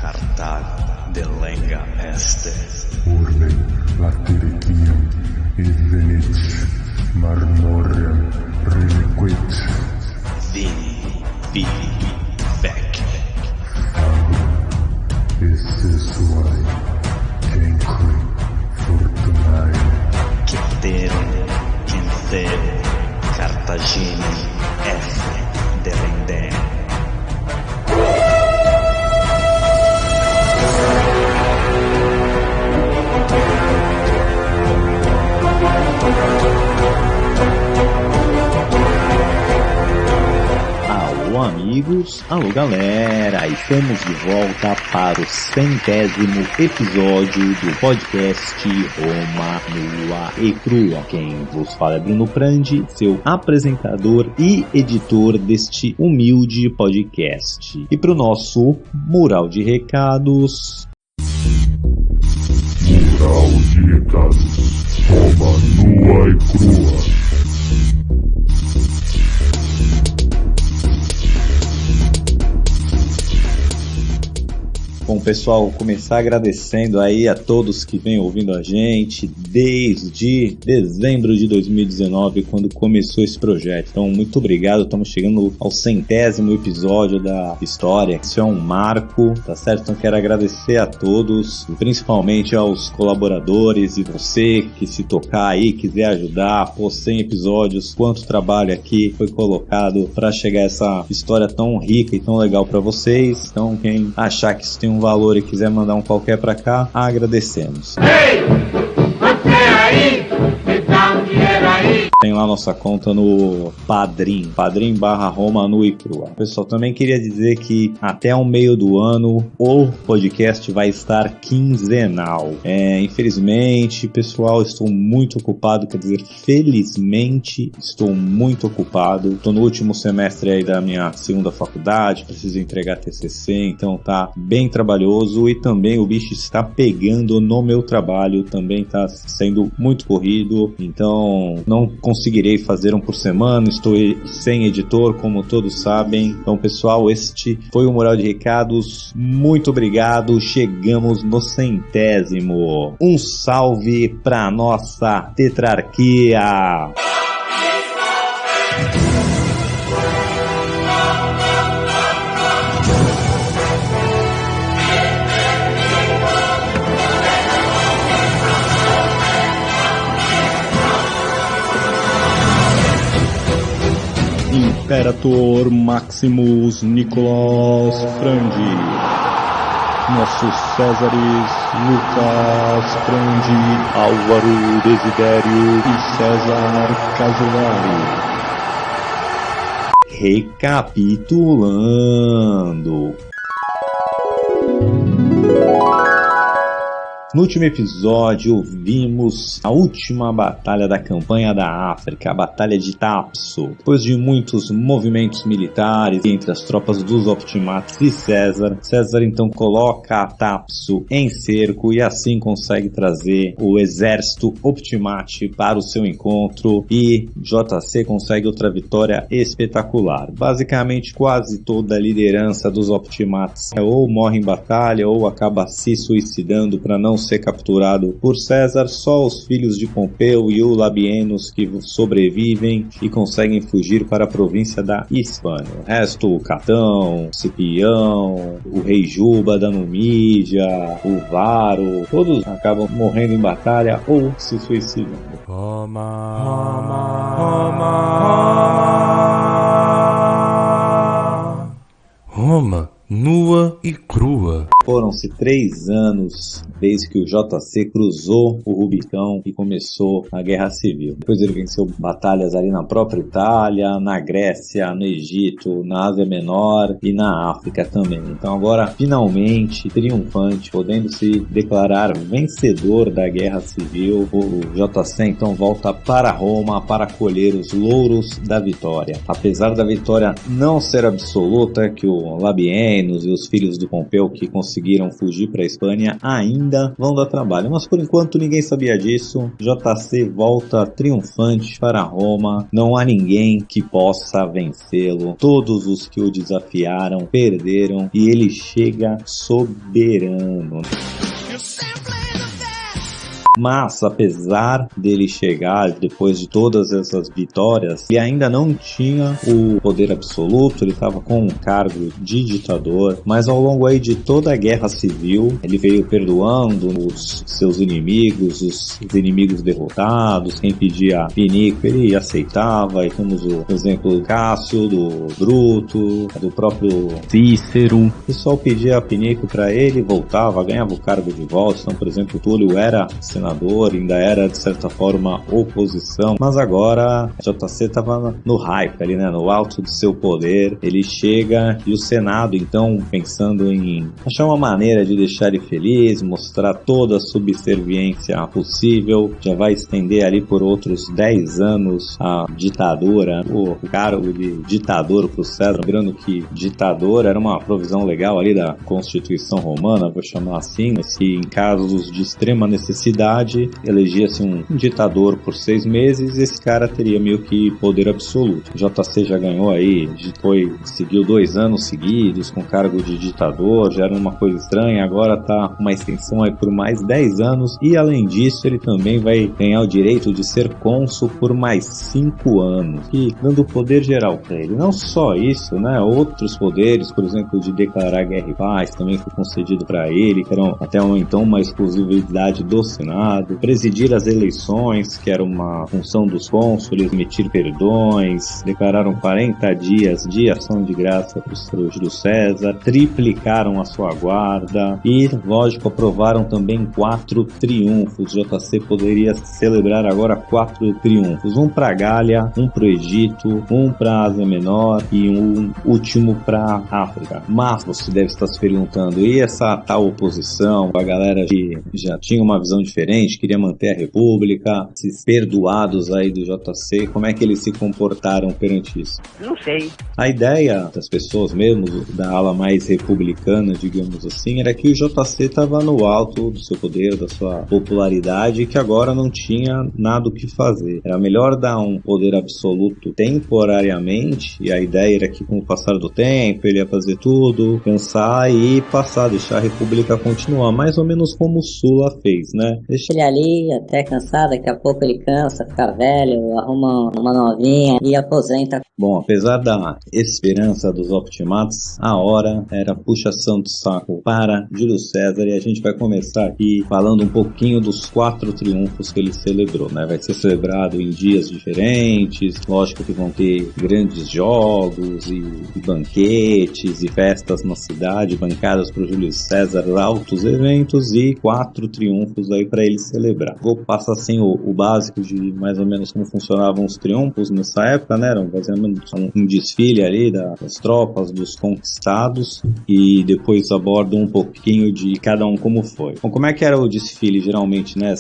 cartag delenga este. Urbe latiricium infinit marmorem reliquit. Vini vec. Esse suai cenque fortunae. Cetere Cartagine F delendem. Alô amigos, alô galera, estamos de volta para o 100º episódio do podcast Roma Nua e Crua. Quem vos fala é Bruno Prandi, seu apresentador e editor deste humilde podcast. E para o nosso mural de recados... Mural de recados, Roma nua e crua. Bom, pessoal, começar agradecendo aí a todos que vêm ouvindo a gente desde dezembro de 2019, quando começou esse projeto. Então, muito obrigado, estamos chegando ao 100º episódio da história. Isso é um marco, tá certo? Então, quero agradecer a todos, principalmente aos colaboradores e você que se tocar aí, quiser ajudar, 100 episódios, quanto trabalho aqui foi colocado para chegar a essa história tão rica e tão legal para vocês. Então, quem achar que isso tem um valor e quiser mandar um qualquer para cá, agradecemos. Ei, você aí, me dá um dinheiro aí. Tem lá nossa conta no Padrim, Padrim/Roma Nua e Crua. Pessoal, também queria dizer que até o meio do ano o podcast vai estar quinzenal. Infelizmente, pessoal, estou muito ocupado, quer dizer, felizmente estou muito ocupado. Estou no último semestre aí da minha segunda faculdade, preciso entregar TCC, então tá bem trabalhoso e também o bicho está pegando no meu trabalho, também tá sendo muito corrido, então não conseguirei fazer um por semana, estou sem editor, como todos sabem. Então, pessoal, este foi o Mural de Recados. Muito obrigado, chegamos no 100º. Um salve pra nossa tetrarquia! Imperator Maximus Nicolas Frandi, nossos Césares Lucas Frandi, Álvaro Desidério e César Casolari. Recapitulando. No último episódio, vimos a última batalha da campanha da África, a Batalha de Thapso. Depois de muitos movimentos militares entre as tropas dos Optimates e César, César então coloca a Thapso em cerco e assim consegue trazer o exército Optimate para o seu encontro e JC consegue outra vitória espetacular. Basicamente, quase toda a liderança dos Optimates ou morre em batalha ou acaba se suicidando para não ser capturado por César. Só os filhos de Pompeu e o Labienus que sobrevivem e conseguem fugir para a província da Hispânia. O resto, o Catão, o Cipião, o rei Juba da Numídia, o Varo, todos acabam morrendo em batalha ou se suicidando. Roma nua e crua. Foram-se 3 anos desde que o JC cruzou o Rubicão e começou a Guerra Civil. Depois ele venceu batalhas ali na própria Itália, na Grécia, no Egito, na Ásia Menor e na África também. Então agora, finalmente, triunfante, podendo se declarar vencedor da Guerra Civil, o JC então volta para Roma para colher os louros da vitória. Apesar da vitória não ser absoluta, que o Labienus Labienus e os filhos do Pompeu que conseguiram fugir para a Espanha ainda vão dar trabalho. Mas por enquanto ninguém sabia disso. JC volta triunfante para Roma. Não há ninguém que possa vencê-lo. Todos os que o desafiaram perderam e ele chega soberano. Mas, apesar dele chegar depois de todas essas vitórias, ele ainda não tinha o poder absoluto, ele estava com um cargo de ditador, mas ao longo aí de toda a guerra civil, ele veio perdoando os seus inimigos, os inimigos derrotados, quem pedia pinico ele aceitava, e temos o exemplo do Cássio, do Bruto, do próprio Cícero. O pessoal pedia pinico para ele, voltava, ganhava o cargo de volta. Então, por exemplo, Túlio era senador, ainda era de certa forma oposição, mas agora JC estava no hype ali, né, no alto do seu poder. Ele chega e o Senado, então, pensando em achar uma maneira de deixar ele feliz, mostrar toda a subserviência possível, já vai estender ali por outros 10 anos a ditadura, o cargo de ditador para o César. Lembrando que ditador era uma provisão legal ali da Constituição Romana, vou chamar assim, mas que em casos de extrema necessidade elegia-se um ditador por 6 meses e esse cara teria meio que poder absoluto. O JC já ganhou aí, seguiu 2 anos seguidos com cargo de ditador, já era uma coisa estranha, agora tá uma extensão aí por mais 10 anos e além disso ele também vai ganhar o direito de ser cônsul por mais 5 anos, e dando poder geral para ele. Não só isso, né, outros poderes, por exemplo, de declarar guerra e paz também foi concedido para ele, que eram até então uma exclusividade do Senado. Presidir as eleições, que era uma função dos cônsules, emitir perdões, declararam 40 dias de ação de graça para o Júlio César, triplicaram a sua guarda e, lógico, aprovaram também 4 triunfos. JC poderia celebrar agora 4 triunfos, um para a Gália, um para o Egito, um para a Ásia Menor e um último para a África. Mas você deve estar se perguntando, e essa tal oposição, a galera que já tinha uma visão diferente, queria manter a república, esses perdoados aí do JC, como é que eles se comportaram perante isso? Não sei. A ideia das pessoas mesmo, da ala mais republicana, digamos assim, era que o JC estava no alto do seu poder, da sua popularidade, e que agora não tinha nada o que fazer. Era melhor dar um poder absoluto temporariamente, e a ideia era que com o passar do tempo ele ia fazer tudo, cansar e passar, deixar a república continuar, mais ou menos como o Sula fez, né? Deixa ele ali até cansar, daqui a pouco ele cansa, fica velho, arruma uma novinha e aposenta. Bom, apesar da esperança dos optimatos, a hora era puxação de saco para Júlio César, e a gente vai começar aqui falando um pouquinho dos 4 triunfos que ele celebrou, né? Vai ser celebrado em dias diferentes, lógico que vão ter grandes jogos e banquetes e festas na cidade, bancadas para o Júlio César, altos eventos e 4 triunfos aí para ele celebrar. Vou passar assim o básico de mais ou menos como funcionavam os triunfos nessa época, né? Era um desfile ali das tropas, dos conquistados, e depois abordo um pouquinho de cada um como foi. Bom, como é que era o desfile geralmente, né?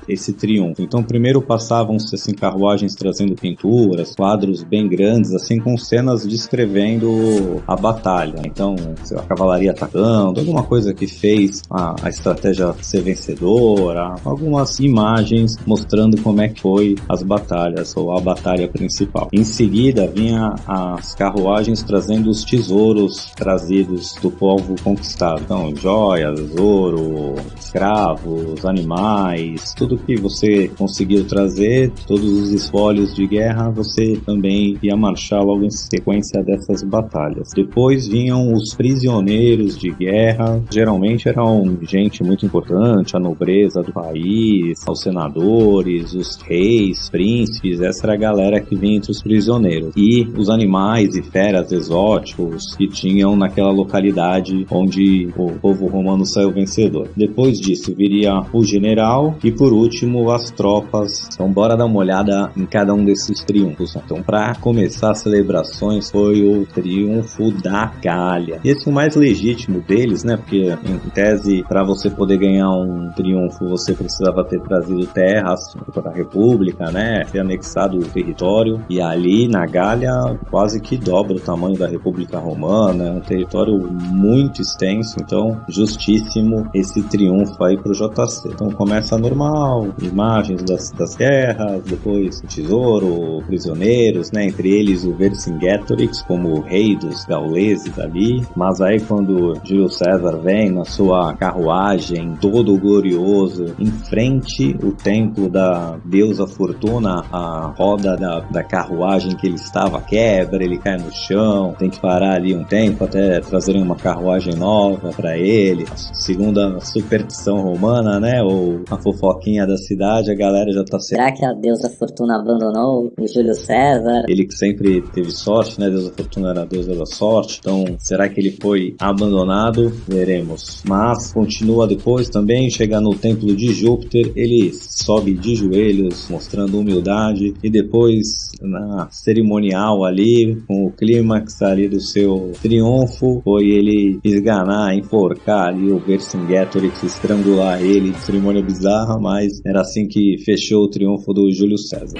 Esse triunfo? Então primeiro passavam-se assim carruagens trazendo pinturas, quadros bem grandes, assim com cenas descrevendo a batalha. Então a cavalaria atacando, alguma coisa que fez a estratégia ser vencedora, algumas imagens mostrando como é que foi as batalhas ou a batalha principal. Em seguida vinha as carruagens trazendo os tesouros trazidos do povo conquistado. Então joias, ouro, escravos, animais, tudo que você conseguiu trazer, todos os espólios de guerra, você também ia marchar logo em sequência dessas batalhas. Depois vinham os prisioneiros de guerra, geralmente eram gente muito importante, a nobreza do país, os senadores, os reis, príncipes, essa era a galera que vinha entre os prisioneiros. E os animais e feras exóticos que tinham naquela localidade onde o povo romano saiu vencedor. Depois disso viria o general e por último as tropas. Então bora dar uma olhada em cada um desses triunfos. Então para começar as celebrações foi o triunfo da Gália. Esse é o mais legítimo deles, né? Porque em tese para você poder ganhar um triunfo você precisava ter trazido terras para a República, né? Ter anexado o território. E ali na Gália quase que dobra o tamanho da República Romana, é um território muito extenso, então justíssimo esse triunfo aí pro JC. Então começa normal, imagens das guerras, depois o tesouro, prisioneiros, né? Entre eles o Vercingetorix como o rei dos gauleses ali. Mas aí quando Júlio César vem na sua carruagem, todo glorioso, em frente o templo da deusa Fortuna, a roda da carruagem que ele estava quebra, ele cai no chão, tem que parar ali um tempo até trazerem uma carruagem nova para ele. Segundo a superstição romana, né, ou a fofoquinha da cidade, a galera já tá Será que a deusa Fortuna abandonou o Júlio César? Ele que sempre teve sorte, né? A deusa Fortuna era a deusa da sorte. Então, será que ele foi abandonado? Veremos. Mas continua depois também, chega no templo de Júpiter, ele sobe de joelhos, mostrando humildade, e depois na cerimonial ali, com o clímax ali do seu triunfo, foi ele esganar, enforcar ali o Vercingetorix, estrangular ele, cerimônia bizarra, mas era assim que fechou o triunfo do Júlio César.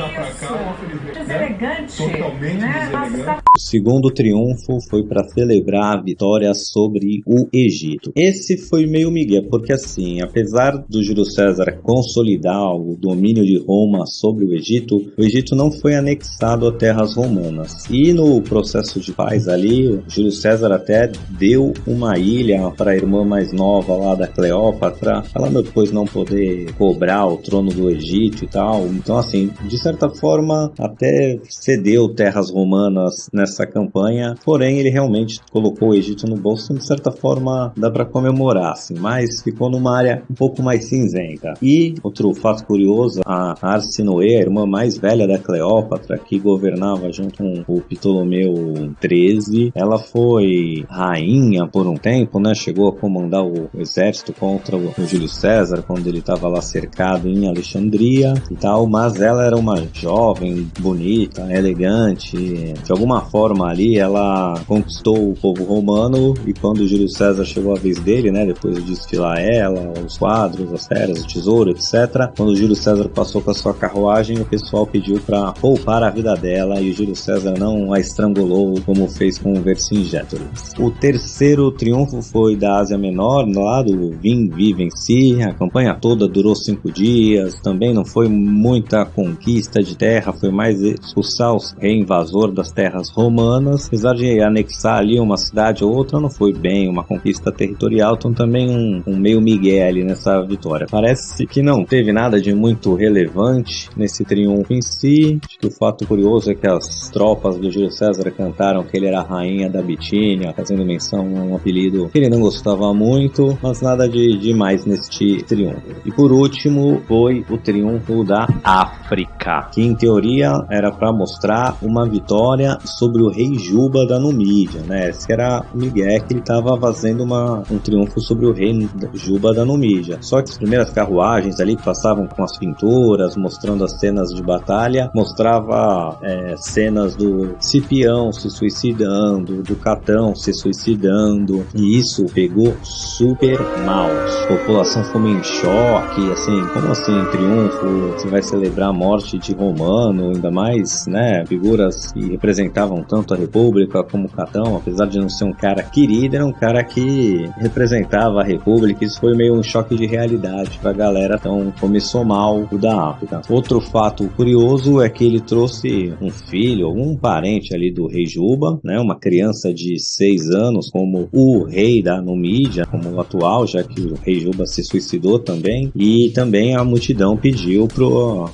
Deselegante, né? O segundo triunfo foi para celebrar a vitória sobre o Egito. Esse foi meio migué, porque assim, apesar do Júlio César consolidar o domínio de Roma sobre o Egito não foi anexado a terras romanas. E no processo de paz ali, o Júlio César até deu uma ilha para a irmã mais nova lá da Cleópatra, ela depois não poder cobrar o trono do Egito e tal. Então assim, de certa forma, até cedeu terras romanas nessa campanha, porém ele realmente colocou o Egito no bolso, de certa forma dá para comemorar, assim, mas ficou numa área um pouco mais cinzenta. E outro fato curioso, a Arsinoe, a irmã mais velha da Cleópatra, que governava junto com o Ptolomeu XIII, ela foi rainha por um tempo, né? Chegou a comandar o exército contra o Júlio César quando ele estava lá cercado em Alexandria e tal, mas ela era uma jovem, bonita, elegante, de alguma forma ali ela conquistou o povo romano, e quando o Júlio César chegou a vez dele, né, depois de desfilar ela, os quadros, as feras, o tesouro, etc., quando o Júlio César passou com a sua carruagem, o pessoal pediu para poupar a vida dela, e o Júlio César não a estrangulou como fez com o Vercingetorix. O terceiro triunfo foi da Ásia Menor, lá do Vinci. A campanha toda durou 5 dias, também não foi muita conquista de terra, foi mais expulsar os reinvasor das terras romanas, apesar de anexar ali uma cidade ou outra, não foi bem uma conquista territorial, então também um meio migué ali nessa vitória. Parece que não teve nada de muito relevante nesse triunfo em si. Acho que o fato curioso é que as tropas do Júlio César cantaram que ele era a rainha da Bitínia, fazendo menção a um apelido que ele não gostava muito, mas nada de demais neste triunfo. E por último foi o triunfo da África, que em teoria era para mostrar uma vitória sobre o rei Juba da Numídia, né? Esse era o Miguel, que ele estava fazendo um triunfo sobre o rei Juba da Numídia. Só que as primeiras carruagens ali que passavam com as pinturas, mostrando as cenas de batalha, mostrava cenas do Cipião se suicidando, do Catão se suicidando, e isso pegou super mal. A população ficou meio em choque, assim, como assim triunfo? Você vai celebrar a morte de Romano, ainda mais, né, figuras que representavam tanto a República como Catão, apesar de não ser um cara querido, era um cara que representava a República. Isso foi meio um choque de realidade pra galera, então começou mal o da África. Outro fato curioso é que ele trouxe um filho, um parente ali do rei Juba, né, uma criança de 6 anos, como o rei da Numídia, como o atual, já que o rei Juba se suicidou também, e também a multidão pediu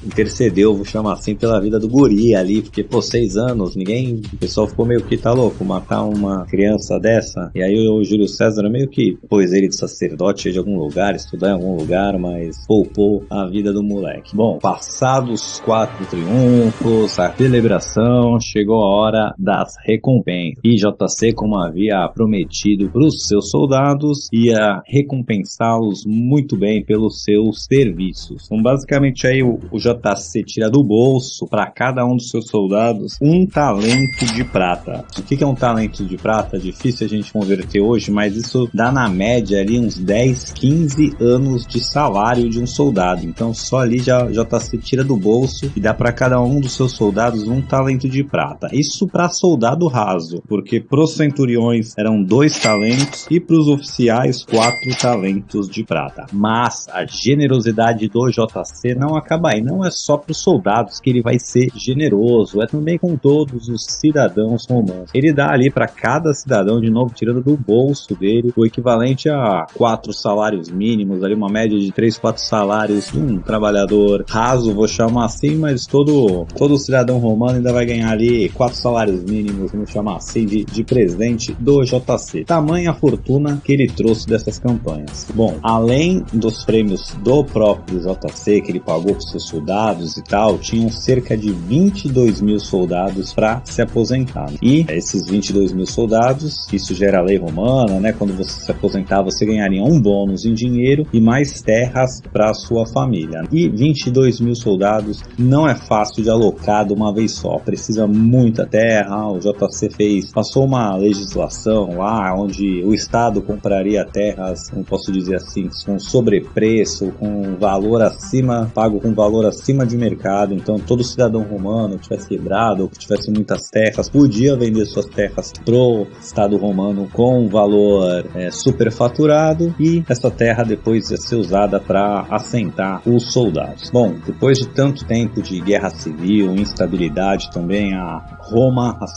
intercedeu, vou chamar assim, pela vida do guri ali, porque, 6 anos, o pessoal ficou meio que, tá louco, matar uma criança dessa? E aí o Júlio César meio que pôs ele de sacerdote de algum lugar, estudar em algum lugar, mas poupou a vida do moleque. Bom, passados 4 triunfos, a celebração, chegou a hora das recompensas. E JC, como havia prometido para os seus soldados, ia recompensá-los muito bem pelos seus serviços. Então, basicamente, aí o JC tira do bolso para cada um dos seus soldados um talento de prata. O que é um talento de prata? Difícil a gente converter hoje, mas isso dá na média ali uns 10, 15 anos de salário de um soldado. Então só ali já se tira do bolso e dá para cada um dos seus soldados um talento de prata. Isso para soldado raso, porque pros centuriões eram 2 talentos e pros oficiais 4 talentos de prata. Mas a generosidade do JC não acaba aí. Não é só pros soldados que ele vai ser generoso, é também com todos os cidadãos romanos. Ele dá ali para cada cidadão, de novo, tirando do bolso dele, o equivalente a 4 salários mínimos, ali uma média de 3, 4 salários de um trabalhador raso, vou chamar assim, mas todo cidadão romano ainda vai ganhar ali 4 salários mínimos, vamos chamar assim, de presente do JC. Tamanha a fortuna que ele trouxe dessas campanhas. Bom, além dos prêmios do próprio JC, que ele pagou para seus soldados e tal, tinham cerca de 22 mil soldados para se aposentar. E esses 22 mil soldados, isso já era lei romana, né? Quando você se aposentar, você ganharia um bônus em dinheiro e mais terras para sua família. E 22 mil soldados não é fácil de alocar de uma vez só, precisa muita terra. O JC passou uma legislação lá onde o Estado compraria terras, não posso dizer assim, com sobrepreço, com valor acima, pago com valor acima de mercado. Então todo cidadão romano que tivesse quebrado ou que tivesse muitas terras podia vender suas terras pro Estado romano com valor superfaturado, e essa terra depois ia ser usada para assentar os soldados. Bom, depois de tanto tempo de guerra civil, instabilidade também, a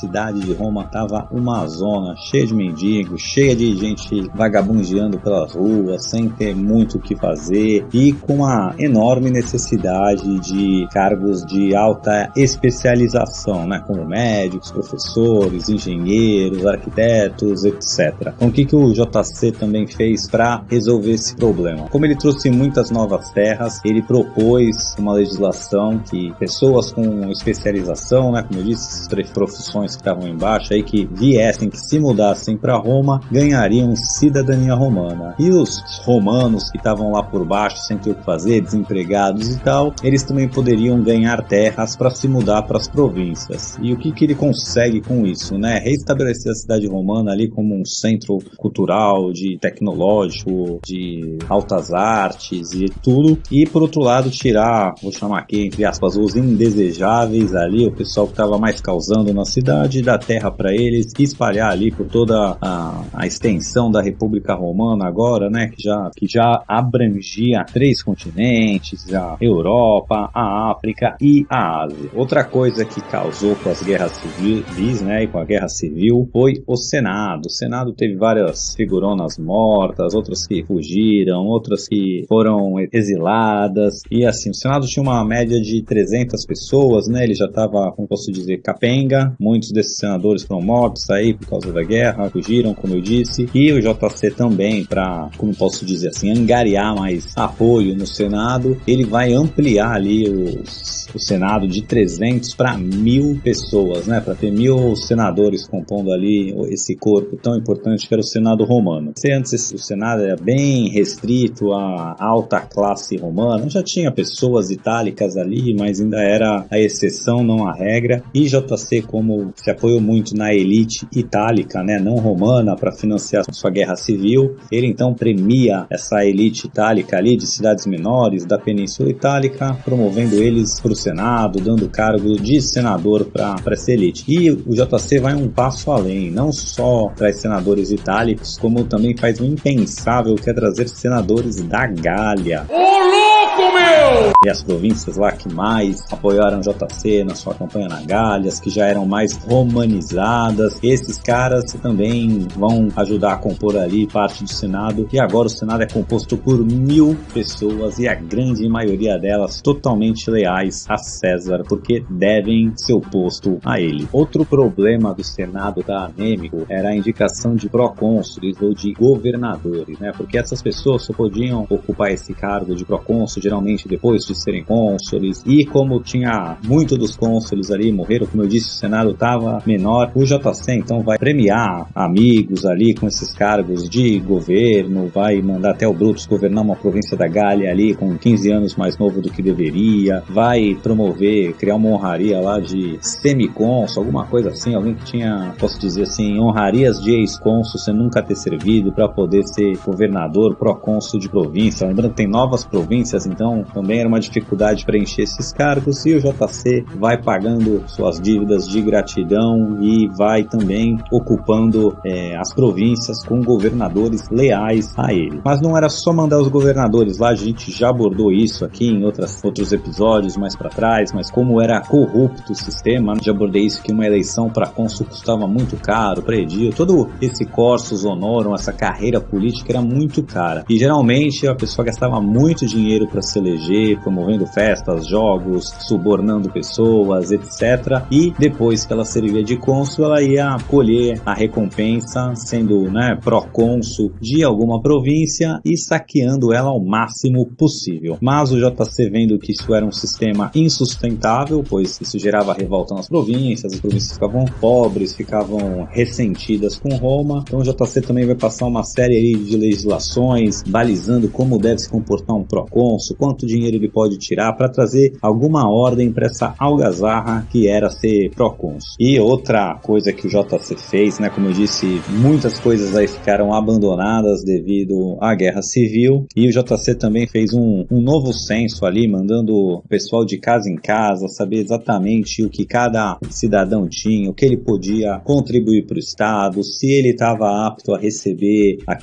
cidade de Roma estava uma zona cheia de mendigos, cheia de gente vagabundeando pelas ruas, sem ter muito o que fazer e com uma enorme necessidade de cargos de alta especialização, né, como médicos, professores, engenheiros, arquitetos, etc. Então o que o JC também fez para resolver esse problema? Como ele trouxe muitas novas terras, ele propôs uma legislação que pessoas com especialização, né, como eu disse, essas 3 profissões que estavam embaixo aí, que viessem, que se mudassem para Roma, ganhariam cidadania romana. E os romanos que estavam lá por baixo, sem ter o que fazer, desempregados e tal, eles também poderiam ganhar terras para se mudar para as províncias. E o que ele consegue com isso, né? Reestabelecer a cidade romana ali como um centro cultural, de tecnológico, de altas artes e tudo. E por outro lado, tirar, vou chamar aqui entre aspas, os indesejáveis ali, o pessoal que estava mais causando na cidade, dar terra para eles e espalhar ali por toda a extensão da República Romana agora, né? Que já abrangia 3 continentes, a Europa, a África e a Ásia. Outra coisa que causou com as guerras civis, né, e com a guerra civil, foi o Senado. O Senado teve várias figuronas mortas, outras que fugiram, outras que foram exiladas, e assim, o Senado tinha uma média de 300 pessoas, né, ele já estava, como posso dizer, capenga. Muitos desses senadores foram mortos aí por causa da guerra, fugiram, como eu disse, e o JC também, para, como posso dizer assim, angariar mais apoio no Senado, ele vai ampliar ali o Senado de 300 para 1.000 pessoas, né, para ter 1.000 senadores compondo ali esse corpo tão importante que era o Senado romano. Se antes o Senado era bem restrito à alta classe romana, já tinha pessoas itálicas ali, mas ainda era a exceção, não a regra. E JC, como se apoiou muito na elite itálica, né, não romana, para financiar sua guerra civil, ele então premia essa elite itálica ali de cidades menores da Península Itálica, promovendo eles para o Senado, dando cargo de senador para essa elite. E o JC vai um passo além, não só traz senadores itálicos, como também faz o impensável, que é trazer senadores da Gália. Ô louco, meu! E as províncias lá que mais apoiaram JC na sua campanha na Gália, as que já eram mais romanizadas, esses caras também vão ajudar a compor ali parte do Senado. E agora o Senado é composto por 1.000 pessoas, e a grande maioria delas totalmente leais a César, porque devem seu posto a ele. Outro problema do Senado da anêmico era a indicação de procônsules ou de governadores, né? Porque essas pessoas só podiam ocupar esse cargo de procônsul, geralmente imediatamente depois de serem cônsules, e como tinha muito dos cônsules ali morreram, como eu disse, o Senado estava menor, o JC então vai premiar amigos ali com esses cargos de governo, vai mandar até o Brutus governar uma província da Gália ali com 15 anos mais novo do que deveria, vai promover, criar uma honraria lá de semicônsul, alguma coisa assim, alguém que tinha, posso dizer assim, honrarias de ex-cônsul sem nunca ter servido para poder ser governador, procônsul de província. Lembrando que tem novas províncias, então também era uma dificuldade preencher esses cargos, e o JC vai pagando suas dívidas de gratidão e vai também ocupando as províncias com governadores leais a ele. Mas não era só mandar os governadores lá, a gente já abordou isso aqui em outros episódios mais para trás, mas como era corrupto o sistema, já abordei isso, que uma eleição para cônsul custava muito caro, para edil, todo esse cursus honorum, essa carreira política era muito cara, e geralmente a pessoa gastava muito dinheiro para se eleger, promovendo festas, jogos, subornando pessoas, etc. E depois que ela servia de cônsul, ela ia colher a recompensa, sendo, né, procônsul de alguma província e saqueando ela ao máximo possível. Mas o JC, vendo que isso era um sistema insustentável, pois isso gerava revolta nas províncias, as províncias ficavam pobres, ficavam ressentidas com Roma, então o JC também vai passar uma série de legislações balizando como deve se comportar um procônsul, quanto dinheiro ele pode tirar, para trazer alguma ordem para essa algazarra que era ser procônsul. E outra coisa que o JC fez, né, como eu disse, muitas coisas aí ficaram abandonadas devido à guerra civil, e o JC também fez um novo censo ali, mandando o pessoal de casa em casa saber exatamente o que cada cidadão tinha, o que ele podia contribuir para o Estado, se ele estava apto a receber a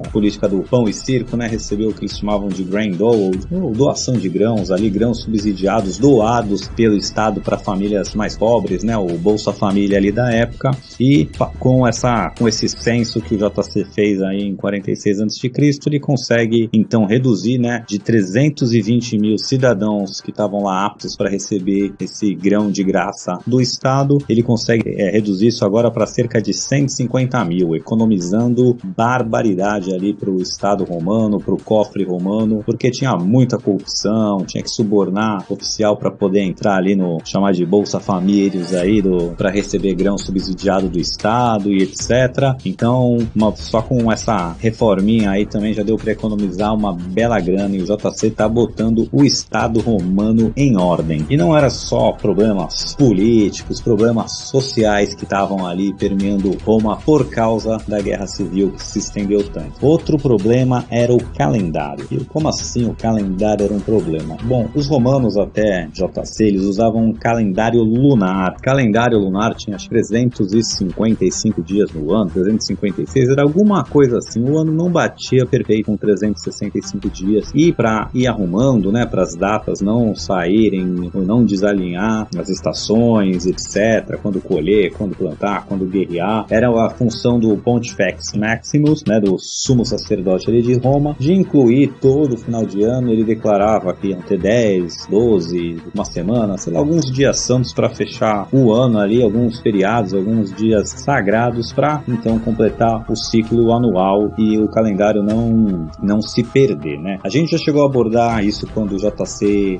política do pão e circo, né, receber o que eles chamavam de grain dole, ou doação de grãos ali, grãos subsidiados, doados pelo Estado para famílias mais pobres, né, o Bolsa Família ali da época. E com esse censo que o JC fez aí em 46 a.C., ele consegue então reduzir, né, de 320 mil cidadãos que estavam lá aptos para receber esse grão de graça do Estado, ele consegue reduzir isso agora para cerca de 150 mil, economizando barbaridade ali para o Estado romano, para o cofre romano, porque tinha muita corrupção, tinha que subornar oficial para poder entrar ali no chamar de Bolsa Famílias aí para receber grão subsidiado do Estado e etc. Então, só com essa reforminha aí também já deu para economizar uma bela grana, e o JC tá botando o Estado romano em ordem. E não era só problemas políticos, problemas sociais que estavam ali permeando Roma por causa da guerra civil que se estendeu tanto. Outro problema era o calendário. E como assim o calendário era um problema? Bom, os romanos até JC, eles usavam um calendário lunar. Calendário lunar tinha 355 dias no ano, 356, era alguma coisa assim. O ano não batia perfeito com 365 dias. E para ir arrumando, né, para as datas não saírem ou não desalinhar as estações, etc., quando colher, quando plantar, quando guerrear, era a função do Pontifex Maximus, né, do sumo sacerdote ali de Roma, de incluir todo final de ano. Ele declarava que iam ter 10, 12, uma semana, sei lá, alguns dias santos para fechar o ano ali, alguns feriados, alguns dias sagrados, para então completar o ciclo anual e o calendário não se perder, né? A gente já chegou a abordar isso quando o JC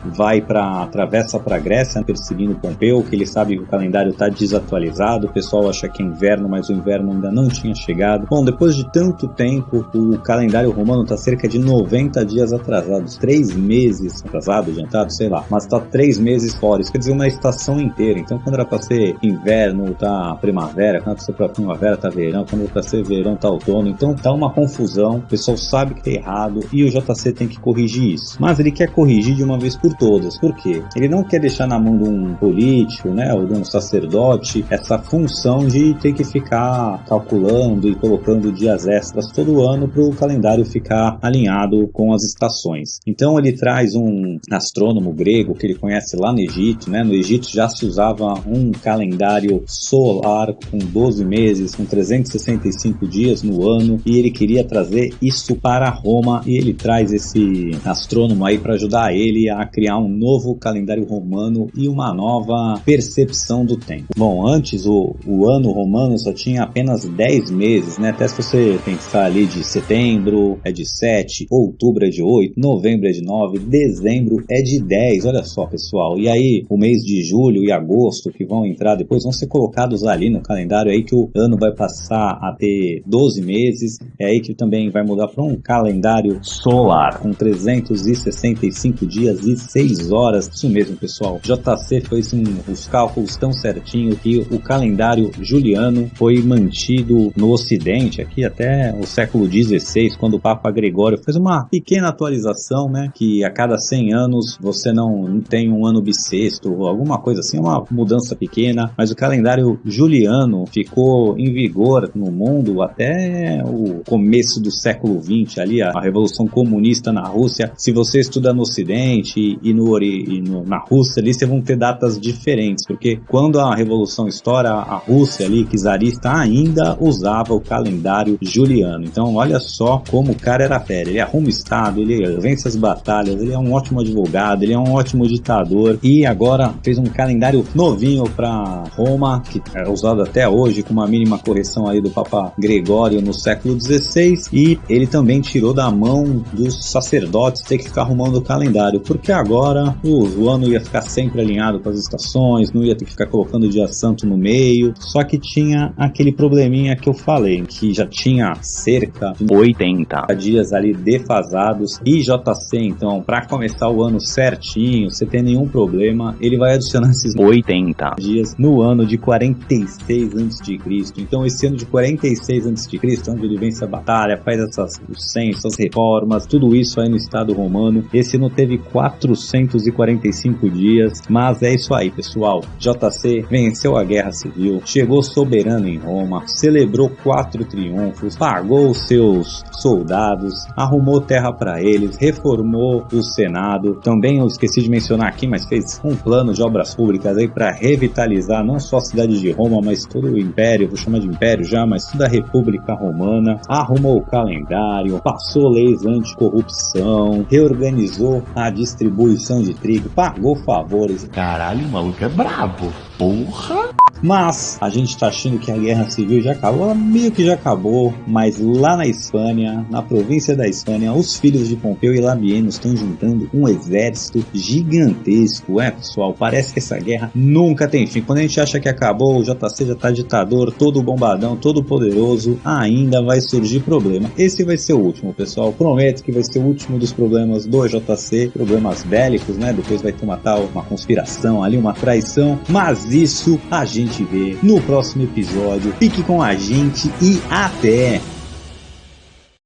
atravessa para a Grécia, perseguindo Pompeu, que ele sabe que o calendário está desatualizado, o pessoal acha que é inverno, mas o inverno ainda não tinha chegado. Bom, depois de tanto tempo, o calendário romano está cerca de 90 dias atrasados, 3 meses atrasado, adiantado, sei lá, mas está 3 meses fora, isso quer dizer uma estação inteira. Então, quando era para ser inverno, tá primavera, quando era para ser para primavera, tá verão, quando era para ser verão, tá outono. Então, tá uma confusão, o pessoal sabe que tá errado e o JC tem que corrigir isso. Mas ele quer corrigir de uma vez por todas. Por quê? Ele não quer deixar na mão de um político, né, ou de um sacerdote, essa função de ter que ficar calculando e colocando dias extras todo ano para o calendário ficar alinhado com as estações. Então ele traz um astrônomo grego que ele conhece lá no Egito, né? No Egito já se usava um calendário solar com 12 meses, com 365 dias no ano, e ele queria trazer isso para Roma, e ele traz esse astrônomo aí para ajudar ele a criar um novo calendário romano e uma nova percepção do tempo. Bom, antes o ano romano só tinha apenas 10 meses, né? Até se você pensar ali de setembro é de 7, outubro é de 8, novembro novembro é de 9, dezembro é de 10, olha só, pessoal. E aí, o mês de julho e agosto que vão entrar depois vão ser colocados ali no calendário, aí que o ano vai passar a ter 12 meses, é aí que também vai mudar para um calendário solar, com 365 dias e 6 horas. Isso mesmo, pessoal. JC fez os cálculos tão certinho que o calendário juliano foi mantido no Ocidente, aqui até o século XVI, quando o Papa Gregório fez uma pequena atualização, né, que a cada 100 anos você não tem um ano bissexto, ou alguma coisa assim, uma mudança pequena, mas o calendário juliano ficou em vigor no mundo até o começo do século XX, ali a Revolução Comunista na Rússia. Se você estuda no Ocidente e na Rússia, ali você vão ter datas diferentes, porque quando a Revolução estoura, a Rússia ali, czarista, ainda usava o calendário juliano. Então olha só como o cara era fera, ele arruma o Estado, ele vence as batalhas, ele é um ótimo advogado, ele é um ótimo ditador, e agora fez um calendário novinho para Roma, que é usado até hoje, com uma mínima correção aí do Papa Gregório no século XVI, e ele também tirou da mão dos sacerdotes ter que ficar arrumando o calendário, porque agora o ano ia ficar sempre alinhado com as estações, não ia ter que ficar colocando o dia santo no meio. Só que tinha aquele probleminha que eu falei, que já tinha cerca de 80 dias ali defasados, e JC, então, para começar o ano certinho, sem ter nenhum problema, ele vai adicionar esses 80 dias no ano de 46 a.C. Então esse ano de 46 a.C., onde ele vence a batalha, faz os censos, as reformas, tudo isso aí no Estado Romano, esse ano teve 445 dias, mas é isso aí, pessoal. JC venceu a Guerra Civil, chegou soberano em Roma, celebrou 4 triunfos, pagou os seus soldados, arrumou terra para eles, reformou o Senado. Também eu esqueci de mencionar aqui, mas fez um plano de obras públicas aí para revitalizar não só a cidade de Roma, mas todo o Império, vou chamar de Império já, mas toda a República Romana. Arrumou o calendário, passou leis anticorrupção, reorganizou a distribuição de trigo, pagou favores. Caralho, o maluco é brabo. Porra! Mas a gente tá achando que a Guerra Civil já acabou, ela meio que já acabou, mas lá na Espanha, na província da Espanha, os filhos de Pompeu e Labieno estão juntando um exército gigantesco. Pessoal, parece que essa guerra nunca tem fim. Quando a gente acha que acabou, o JC já tá ditador, todo bombadão, todo poderoso, ainda vai surgir problema. Esse vai ser o último, pessoal. Prometo que vai ser o último dos problemas do JC, problemas bélicos, né? Depois vai ter uma conspiração ali, uma traição, mas isso a gente vê no próximo episódio. Fique com a gente e até!